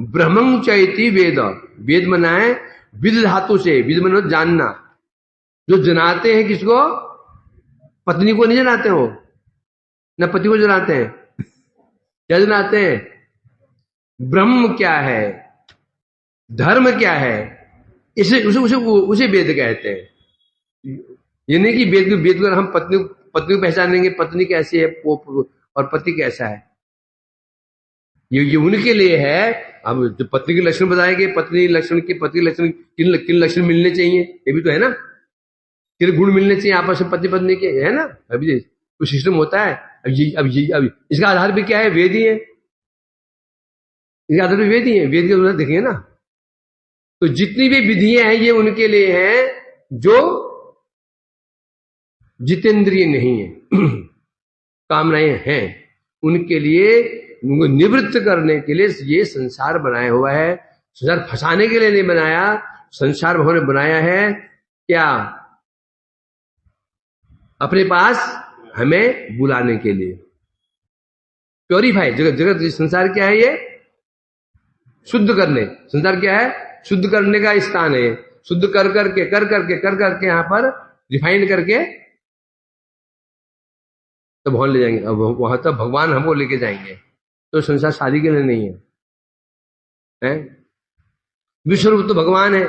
ब्रह्मं चैति वेद। वेद मनाए विद धातु से, विद मनो जानना। जो जनाते हैं किसको? पत्नी को नहीं जनाते हो, न पति को जनाते हैं, क्या जनाते हैं? ब्रह्म क्या है, धर्म क्या है, उसे वेद कहते हैं। ये नहीं कि वेद को हम पत्नी को पहचानेंगे, पत्नी कैसी है और पति कैसा है, ये उनके लिए है। अब जो पत्नी के लक्षण बताएंगे, पति के लक्षण किन लक्षण मिलने चाहिए, ये भी तो है ना, किन गुण मिलने चाहिए आपस में पति पत्नी के, है ना। अभी कुछ सिस्टम होता है। अब इसका आधार भी क्या है? वेद ही है, इसका आधार भी वेद ही है। वेद के अनुसार देखेंगे ना, तो जितनी भी विधियां हैं ये उनके लिए हैं जो जितेंद्रिय नहीं है, कामनाएं हैं, उनके लिए, उनको निवृत्त करने के लिए ये संसार बनाया हुआ है। संसार फंसाने के लिए नहीं बनाया, संसार भगवान ने बनाया है क्या? अपने पास हमें बुलाने के लिए। प्योरीफाई, जगत संसार क्या है? ये शुद्ध करने, संसार क्या है? शुद्ध करने का स्थान है। शुद्ध कर करके यहां पर रिफाइंड करके तो भगवान ले जाएंगे। अब वहां तक भगवान हमको लेके जाएंगे। तो संसार शादी के लिए नहीं है, विश्व रूप तो भगवान है।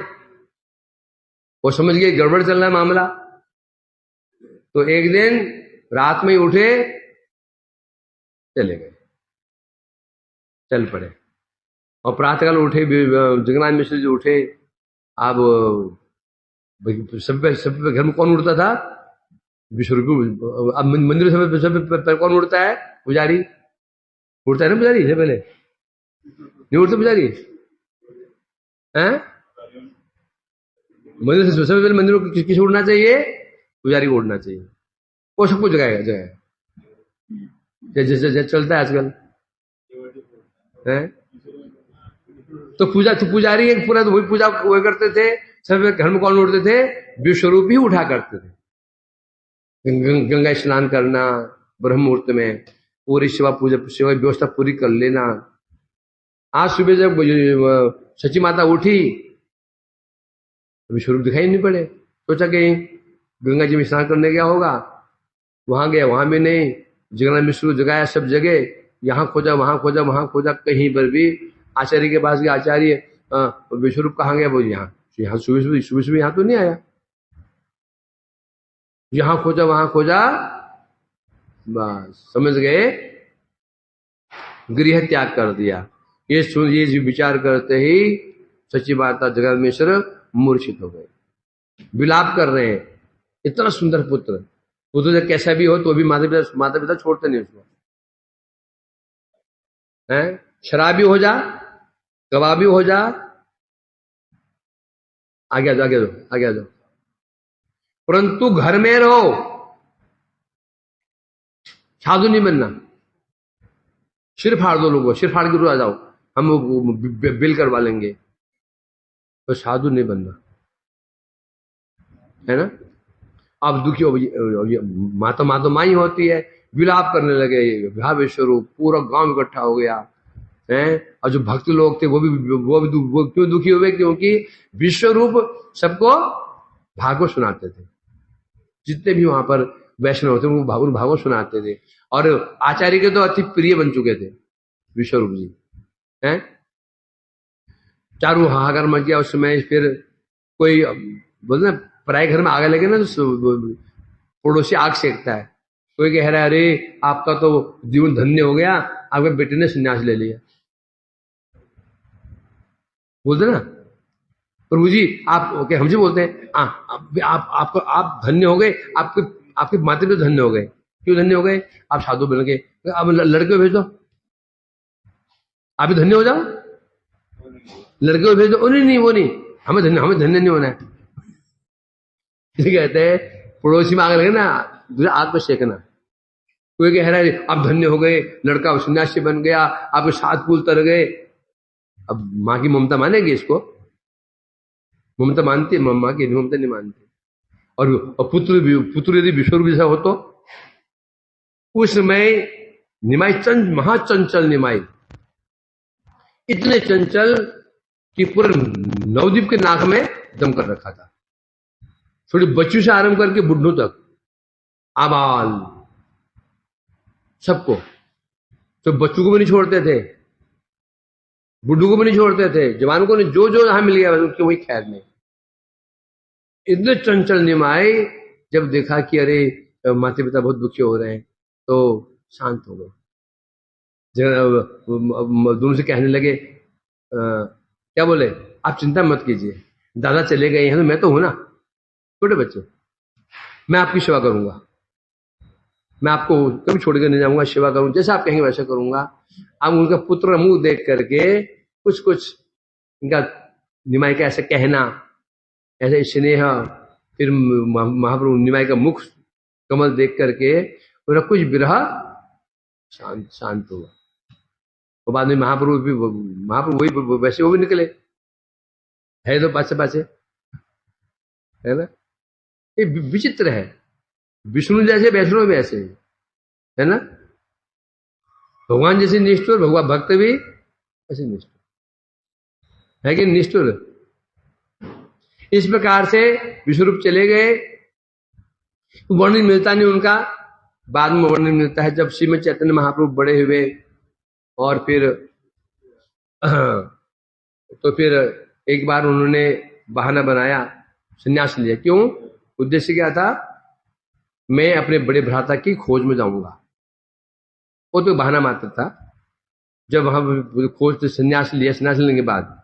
वो समझ गए गड़बड़ चल रहा है मामला, तो एक दिन रात में ही उठे, चले गए, चल पड़े। और प्रातःकाल उठे, जगन्नाथ मिश्र जी उठे। अब सब पे घर में कौन उठता था? विश्वरूप। अब मंदिर सब कौन उठता है? पुजारी उठता है ना, पुजारी से पहले नहीं उठता पुजारी, हैं? मंदिर से सबसे पहले मंदिर को किसे उठना चाहिए? पुजारी को उठना चाहिए। वो सबको जगाएगा, जैसे चलता है आजकल, है? तो पुजारी एक पूरा तो वही पूजा वो करते थे। सब घर में कौन उठते थे? विश्वरूप ही उठा करते थे। गंगा स्नान करना ब्रह्म मुहूर्त में, पूरी सेवा व्यवस्था पूरी कर लेना। आज सुबह जब सची माता उठी, विश्वरूप दिखाई नहीं पड़े। सोचा कि गंगा जी में स्नान करने गया होगा, वहां गया, वहां भी नहीं। जगन्नाथ मिश्र जगाया सब जगह, यहां खोजा, वहां खोजा, वहां खोजा, कहीं पर भी। आचार्य के पास गया, आचार्य विश्वरूप कहाँ गया? बोल यहाँ सुबह यहाँ तो नहीं आया। यहां खोजा, वहां खोजा, बस समझ गए गृह त्याग कर दिया। ये विचार करते ही सची माता जगन्नाथ मिश्र मूर्छित हो गए, विलाप कर रहे हैं। इतना सुंदर पुत्र जब कैसा भी हो तो भी माता पिता छोड़ते नहीं उसको, है? शराबी हो जा, कबाबी हो जा, आगे आ जाओ, परंतु घर में रहो, साधु नहीं बनना। सिर फाड़ दो लोगों, सिर फाड़ के आ जाओ, हम बिल करवा लेंगे, तो साधु नहीं बनना। है ना। अब दुखी हो, माता माता माँ ही होती है, विलाप करने लगे, विवाह विश्वरूप, पूरा गांव इकट्ठा हो गया है। और जो भक्त लोग थे वो क्यों दुखी हुए, क्योंकि विश्वरूप सबको भागवत सुनाते थे। जितने भी वहां पर वैष्णव थे वो भागवत सुनाते थे, और आचार्य के तो अति प्रिय बन चुके थे विश्वरूप जी हैं। चारों हाहाकार मच गया उस समय। फिर कोई बोलते ना, पराये घर में आग लगे ना तो पड़ोसी आग सेकता है। कोई कह रहा है अरे आपका तो जीवन धन्य हो गया, आपके बेटे ने संन्यास ले लिया। बोलते ना प्रभु जी आप ओके, हमसे बोलते हैं आप धन्य हो गए, आपके आपके माता पिता धन्य हो गए। क्यों धन्य हो गए? आप साधु बन गए, अब लड़के को भेज दो, आप भी धन्य हो जाओ। लड़के को भेज दो, नहीं नहीं वो नहीं, हमें धन्य नहीं होना है। कहते हैं पड़ोसी में आग लगे ना, दूसरा आग पे सेकना। कोई कह रहा है आप धन्य हो गए, लड़का सन्यासी बन गया, आपके 7 पुल तर गए। अब माँ की ममता मानेगी इसको? ममता मानती है मम्मा की? ममता नहीं मानती। और पुत्र यदि विश्वरूप जैसा हो तो उस समय निमाई महाचंचल निमाई, इतने चंचल कि पूरे नवद्वीप के नाक में दम कर रखा था। थोड़ी बच्चों से आरंभ करके बुढ़ों तक, आबाल सबको। तो बच्चों को भी नहीं छोड़ते थे, बुढ़ों को भी नहीं छोड़ते थे, जवानों को नहीं, जो जो यहां मिल गया उसके वही खैर में। इतने चंचल निमाए, जब देखा कि अरे माता पिता बहुत दुखी हो रहे हैं तो शांत हो गए। दोनों से कहने लगे क्या बोले, आप चिंता मत कीजिए, दादा चले गए हैं तो मैं तो हूं ना, छोटे बच्चे, मैं आपकी सेवा करूंगा, मैं आपको कभी छोड़कर नहीं जाऊंगा, सेवा करूंगा, जैसा आप कहेंगे वैसा करूंगा। अब उनका पुत्र मुंह देख करके कुछ इनका निमाई का ऐसा कहना, ऐसे स्नेह, फिर महाप्रभु निमाई का मुख कमल देख करके उनका कुछ विरह शांत हुआ। और बाद में महाप्रभु वही वैसे वो भी निकले, है तो पाचे है ना। ये विचित्र है, विष्णु जैसे वैष्णव भी ऐसे है ना। भगवान जैसे निष्ठुर, भगवान भक्त भी ऐसे निष्ठुर है कि निष्ठुर। इस प्रकार से विश्वरूप चले गए, वर्णन मिलता नहीं उनका, बाद में वर्णन मिलता है जब श्रीमद चैतन्य महाप्रभु बड़े हुए और फिर तो फिर एक बार उन्होंने बहाना बनाया, संन्यास लिया। क्यों? उद्देश्य क्या था? मैं अपने बड़े भ्राता की खोज में जाऊंगा। वो तो बहाना मात्र था। जब वहां खोज संन्यास लिया, संन्यास लेने के बाद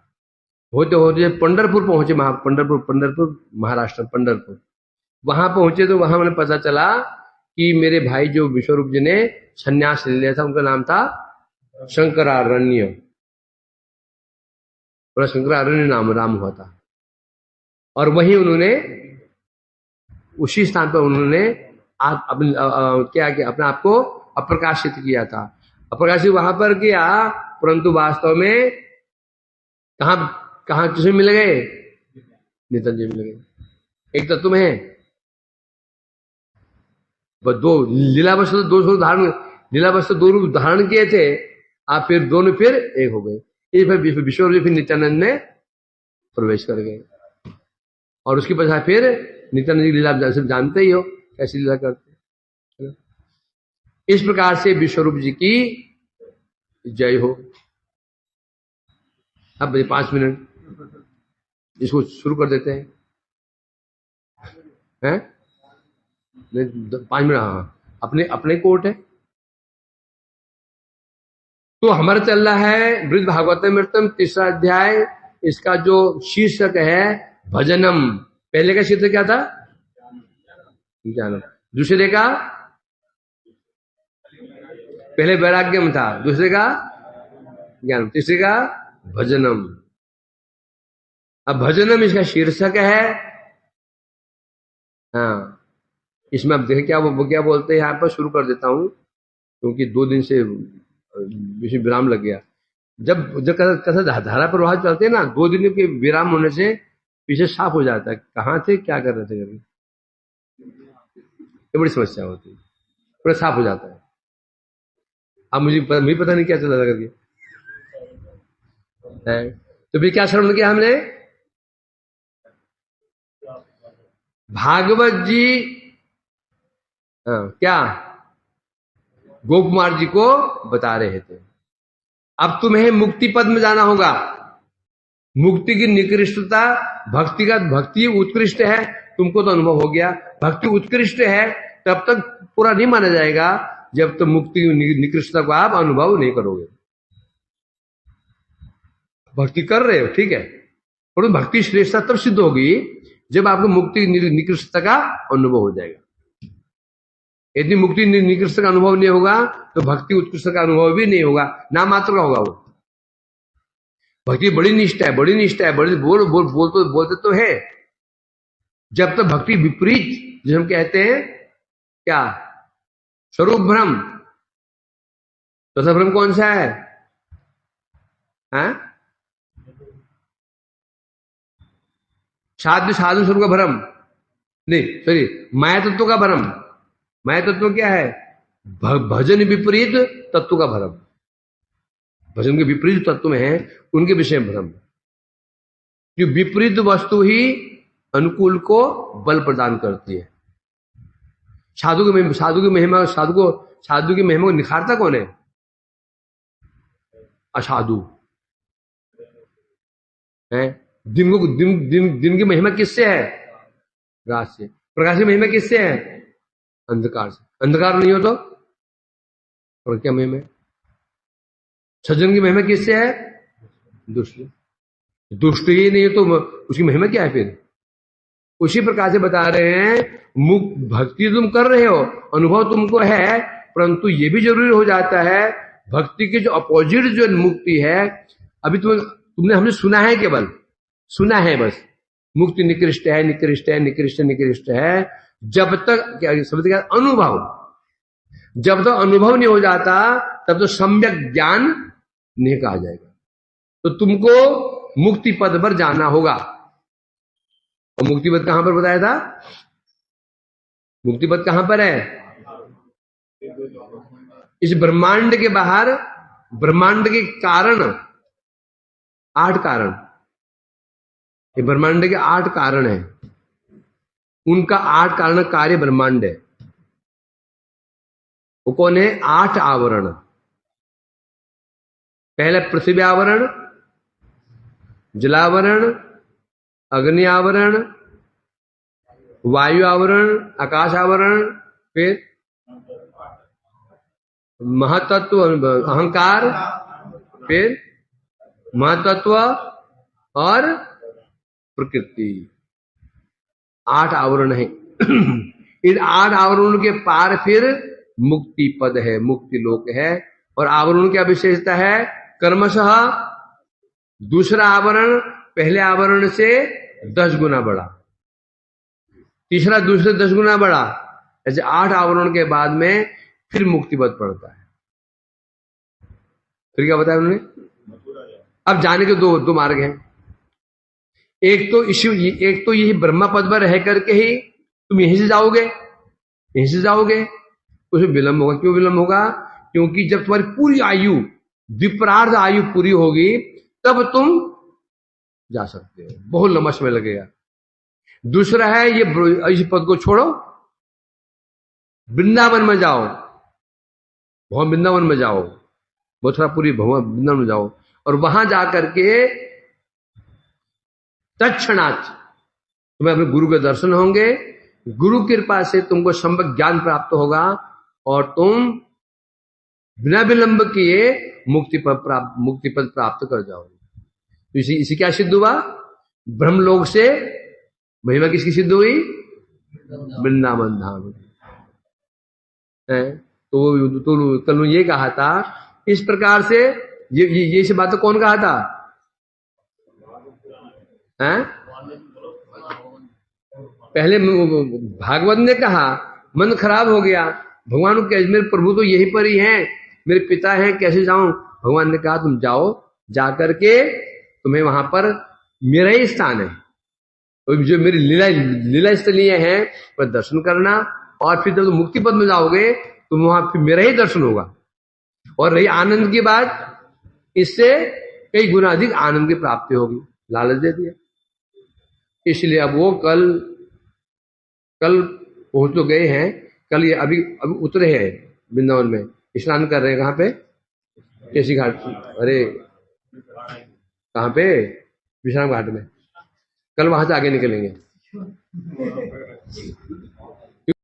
होते होते पंढरपुर पहुंचे, पंढरपुर महाराष्ट्र पंढरपुर, वहां पहुंचे तो वहां मैंने पता चला कि मेरे भाई जो विश्वरूप जी ने संन्यास ले लिया था, उनका नाम था शंकरारण्य। शंकरारण्य नाम हुआ था। और वहीं उन्होंने उसी स्थान पर उन्होंने क्या किया, अपने आप को अप्रकाशित किया था। अप्रकाशित वहां पर किया, परंतु वास्तव में कहां किसे मिल गए? नित्यानंद मिल गए। एक तत्व में दो लीलावस्त्र, दो रूप धारण किए थे, आप फिर दोनों फिर एक हो गए। विश्वरूप फिर नित्यानंद में प्रवेश कर गए, और उसके पश्चात फिर नित्यानंद जी की लीला सब जानते ही हो कैसी लीला करते हैं। इस प्रकार से विश्वरूप जी की जय हो। अब बजे 5 मिनट, इसको शुरू कर देते हैं, हैं? 5 मिनट, हाँ, अपने कोर्ट है। तो हमारा चल रहा है बृहद भागवतमृतम 3रा अध्याय। इसका जो शीर्षक है भजनम। पहले का शीर्षक क्या था? ज्ञानम। दूसरे का, पहले वैराग्यम था, दूसरे का ज्ञानम, तीसरे का भजनम। अब भजनम इसका शीर्षक है। हाँ, इसमें अब देखें क्या बोलते हैं। यहाँ पर शुरू कर देता हूं क्योंकि 2 दिन से विराम लग गया। जब कथा धारा प्रवाह चलते हैं ना, 2 दिन के विराम होने से पीछे साफ हो जाता है कहाँ थे, क्या कर रहे थे करके। ये बड़ी समस्या होती है, पूरा साफ हो जाता है। अब मुझे पता नहीं क्या चला करके है। तो फिर क्या श्रवण किया हमने? भागवत जी क्या गोकुमार जी को बता रहे थे। अब तुम्हें मुक्ति पद में जाना होगा। मुक्ति की निकृष्टता, भक्ति उत्कृष्ट है, तुमको तो अनुभव हो गया। भक्ति उत्कृष्ट है तब तक पूरा नहीं माना जाएगा जब तक मुक्ति की निकृष्टता को आप अनुभव नहीं करोगे। भक्ति कर रहे हो ठीक है, पर भक्ति श्रेष्ठता तब सिद्ध होगी जब आपको मुक्ति निकृष्टता का अनुभव हो जाएगा। यदि मुक्ति निकृष्ट का अनुभव नहीं होगा तो भक्ति उत्कृष्ट का अनुभव भी नहीं होगा, नाम मात्र का होगा वो। भक्ति बड़ी निष्ठा है, बड़ी निष्ठा है, बड़ी बोलते तो है। जब तक भक्ति विपरीत जो हम कहते हैं क्या स्वरूप भ्रम, तो सब भ्रम कौन सा है? साधु स्वरूप का भ्रम नहीं, सॉरी, माया तत्व का भ्रम। माया तत्व क्या है? भजन विपरीत तत्व का भ्रम। भजन के विपरीत तत्व में है उनके विषय में भ्रम। जो विपरीत वस्तु ही अनुकूल को बल प्रदान करती है। साधु की महिमा को निखारता कौन है? असाधु है। दिन की महिमा किससे है? रात से। प्रकाश की महिमा किससे है? अंधकार से। अंधकार नहीं हो तो और क्या महिमा? सज्जन की महिमा किससे है? दुष्ट। दुष्ट ही नहीं है तो उसकी महिमा क्या है फिर? उसी प्रकार से बता रहे हैं, भक्ति तुम कर रहे हो, अनुभव तुमको है, परंतु ये भी जरूरी हो जाता है भक्ति के जो अपोजिट जो मुक्ति है। अभी तुमने हमने सुना है, केवल सुना है बस, मुक्ति निकृष्ट है, निकृष्ट है, निकृष्ट निकृष्ट है। जब तक क्या शब्द क्या? अनुभव। जब तक अनुभव नहीं हो जाता तब तो सम्यक ज्ञान नहीं कहा जाएगा। तो तुमको मुक्ति पद पर जाना होगा। और मुक्ति पद कहां पर बताया था? मुक्ति पद कहां पर है? इस ब्रह्मांड के बाहर, ब्रह्मांड के कारण, 8 कारण, ये ब्रह्मांड के 8 कारण है। उनका 8 कारण कार्य ब्रह्मांड है। वो कौन है? 8 आवरण। पहले पृथ्वी आवरण, जलावरण, अग्नि आवरण, वायु आवरण, आकाश आवरण, फिर महतत्व अहंकार, फिर महतत्व और प्रकृति। 8 आवरण है। इन 8 आवरणों के पार फिर मुक्ति पद है, मुक्ति लोक है। और आवरणों की विशेषता है? कर्मशः दूसरा आवरण पहले आवरण से 10 गुना बड़ा, तीसरा दूसरे 10 गुना बड़ा। ऐसे 8 आवरण के बाद में फिर मुक्ति पद पड़ता है। फिर क्या बताया उन्होंने? अब जाने के दो मार्ग हैं। एक तो यही ब्रह्मा पद पर रह करके ही तुम यहीं से जाओगे, उसमें विलंब होगा। क्यों विलंब होगा? क्योंकि जब तुम्हारी पूरी आयु, विपरार्ध आयु पूरी होगी तब तुम जा सकते हो, बहुत लंबा समय लगेगा। दूसरा है ये इस पद को छोड़ो, वृंदावन में जाओ, भवन वृंदावन में जाओ, मथुरापुरी भवन वृंदावन में जाओ, और वहां जाकर के तत्क्षणात् तुम्हें अपने गुरु के दर्शन होंगे। गुरु कृपा से तुमको सम्यक ज्ञान प्राप्त होगा और तुम बिना विलंब किए मुक्ति पद प्राप्त कर जाओगे। तो इसी क्या सिद्ध हुआ? ब्रह्मलोक से महिमा किसकी सिद्ध हुई? वृंदावन धाम। तो कल ये कहा था, इस प्रकार से ये से बात कौन कहा था? पहले भागवत ने कहा, मन खराब हो गया, भगवान को मेरे प्रभु तो यहीं पर ही हैं, मेरे पिता हैं, कैसे जाऊं? भगवान ने कहा तुम जाओ, जाकर के तुम्हें वहां पर मेरा ही स्थान है, और जो मेरी लीला स्थलीय हैं वह दर्शन करना, और फिर जब मुक्ति पद में जाओगे तो वहां फिर मेरा ही दर्शन होगा। और रही आनंद की बात, इससे कई गुना अधिक आनंद की प्राप्ति होगी, लालच दे दिया। इसलिए अब वो कल पहुंच तो गए हैं, कल ये अभी उतरे हैं वृंदावन में, स्नान कर रहे हैं। कहाँ पे? केसी घाट, अरे कहाँ पे? विश्राम घाट में। कल वहां से आगे निकलेंगे।